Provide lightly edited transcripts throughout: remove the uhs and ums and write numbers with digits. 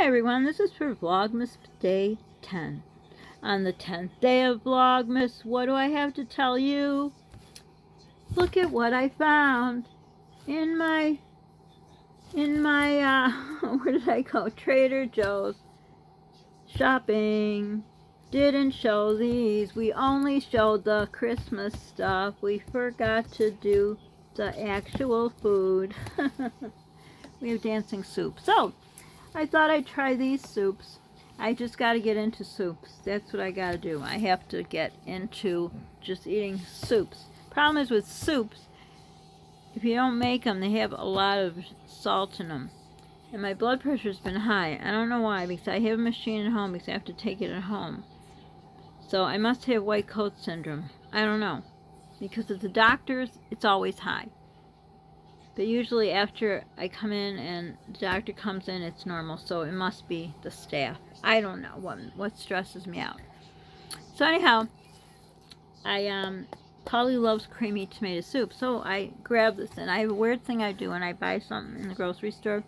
everyone, this is for Vlogmas Day 10. On the 10th day of Vlogmas, what do I have to tell you? Look at what I found in my, where did I go? Trader Joe's. Shopping. Didn't show these. We only showed the Christmas stuff. We forgot to do the actual food. We have dancing soup. So, I thought I'd try these soups. I just got to get into soups. That's what I got to do. I have to get into just eating soups. Problem is with soups, if you don't make them, they have a lot of salt in them. And my blood pressure's been high. I don't know why, because I have a machine at home, because I have to take it at home. So I must have white coat syndrome. I don't know. Because at the doctor's, it's always high. But usually after I come in and the doctor comes in, it's normal. So it must be the staff. I don't know what stresses me out. So anyhow, Polly loves creamy tomato soup. So I grab this, and I have a weird thing I do when I buy something in the grocery store.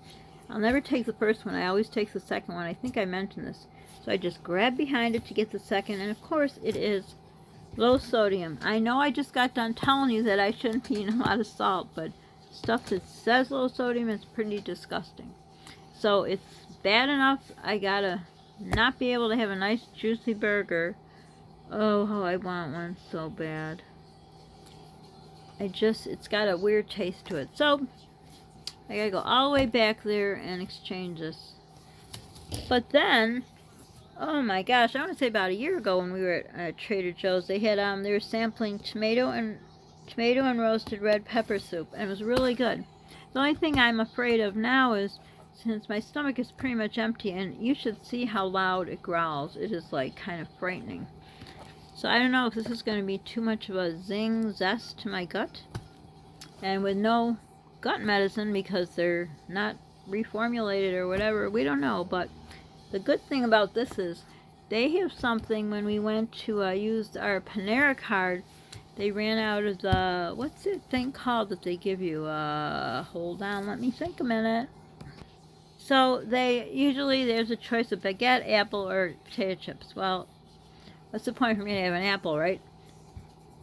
I'll never take the first one. I always take the second one. I think I mentioned this. So I just grab behind it to get the second. And of course, it is low sodium. I know I just got done telling you that I shouldn't be eating a lot of salt, but stuff that says low sodium is pretty disgusting. So it's bad enough I gotta not be able to have a nice juicy burger. Oh, how I want one so bad. It's got a weird taste to it. So I gotta go all the way back there and exchange this. But then, oh my gosh, I want to say about a year ago when we were at Trader Joe's, they were sampling tomato and roasted red pepper soup, and it was really good. The only thing I'm afraid of now is, since my stomach is pretty much empty, and you should see how loud it growls. It is like kind of frightening. So I don't know if this is going to be too much of a zest to my gut, and with no gut medicine because they're not reformulated or whatever, we don't know. But the good thing about this is they have something. When we went to use our Panera card, they ran out of the, what's that thing called that they give you? Hold on, let me think a minute. So there's a choice of baguette, apple, or potato chips. Well, what's the point for me to have an apple, right?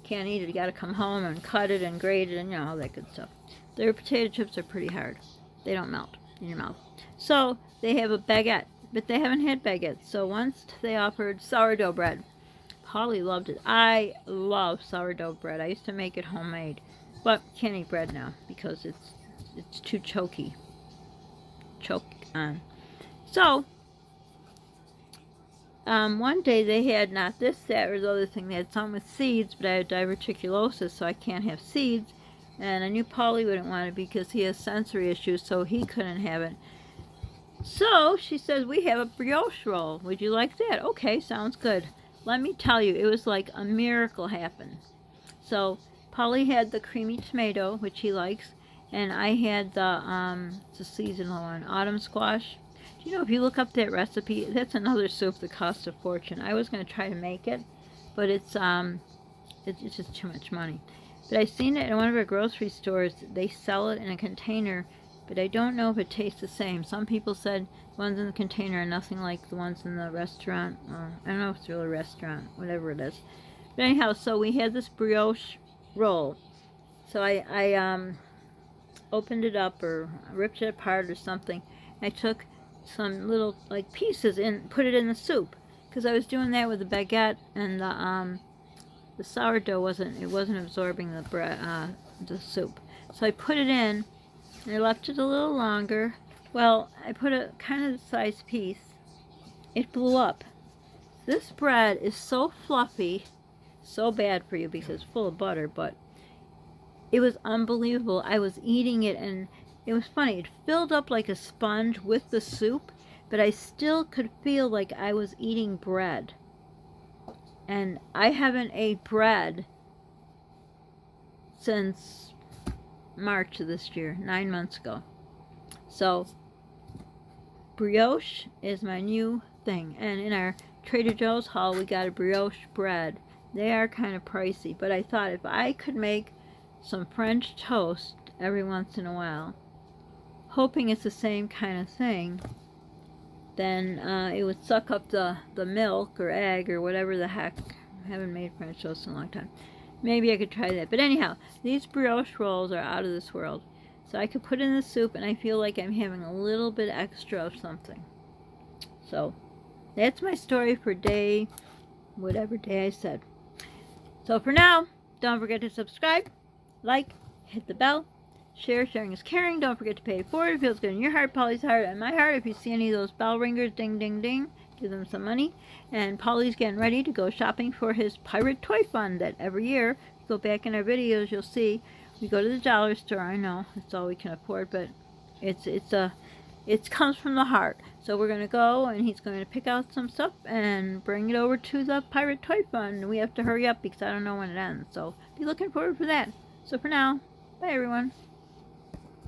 Can't eat it. You got to come home and cut it and grate it and all that good stuff. Their potato chips are pretty hard. They don't melt in your mouth. So they have a baguette, but they haven't had baguettes. So once they offered sourdough bread. Polly loved it. I love sourdough bread. I used to make it homemade, but can't eat bread now because it's too choky. Choke on. So one day they had not this, that, or the other thing. They had some with seeds, but I have diverticulosis, so I can't have seeds. And I knew Polly wouldn't want it because he has sensory issues, so he couldn't have it. So she says, we have a brioche roll. Would you like that? Okay, sounds good. Let me tell you, it was like a miracle happened. So Polly had the creamy tomato, which he likes, and I had the seasonal one, autumn squash. Do you know, if you look up that recipe, that's another soup that costs a fortune. I was going to try to make it, but it's just too much money. But I seen it in one of our grocery stores. They sell it in a container, but I don't know if it tastes the same. Some people said the ones in the container are nothing like the ones in the restaurant. I don't know if it's really a restaurant, whatever it is. But anyhow, so we had this brioche roll. So I opened it up or ripped it apart or something. I took some little like pieces and put it in the soup, because I was doing that with the baguette, and the sourdough wasn't absorbing the bread, the soup. So I put it in, and I left it a little longer. Well, I put a kind of the size piece. It blew up. This bread is so fluffy, so bad for you because it's full of butter, but it was unbelievable. I was eating it, and it was funny. It filled up like a sponge with the soup, but I still could feel like I was eating bread. And I haven't ate bread since March of this year, 9 months ago. So brioche is my new thing. And in our Trader Joe's haul, we got a brioche bread. They are kind of pricey, but I thought if I could make some French toast every once in a while, hoping it's the same kind of thing, then it would suck up the milk or egg or whatever the heck. I haven't made French toast in a long time. Maybe I could try that. But anyhow, these brioche rolls are out of this world. So I could put in the soup, and I feel like I'm having a little bit extra of something. So that's my story for day, whatever day I said. So for now, don't forget to subscribe, like, hit the bell, share. Sharing is caring. Don't forget to pay it forward. It feels good in your heart, Polly's heart, and my heart. If you see any of those bell ringers, ding, ding, ding, give them some money. And Polly's getting ready to go shopping for his pirate toy fund that every year, if you go back in our videos, you'll see we go to the dollar store. I know it's all we can afford, but it comes from the heart. So we're going to go, and he's going to pick out some stuff and bring it over to the pirate toy fund. We have to hurry up because I don't know when it ends. So be looking forward for that. So for now, bye everyone.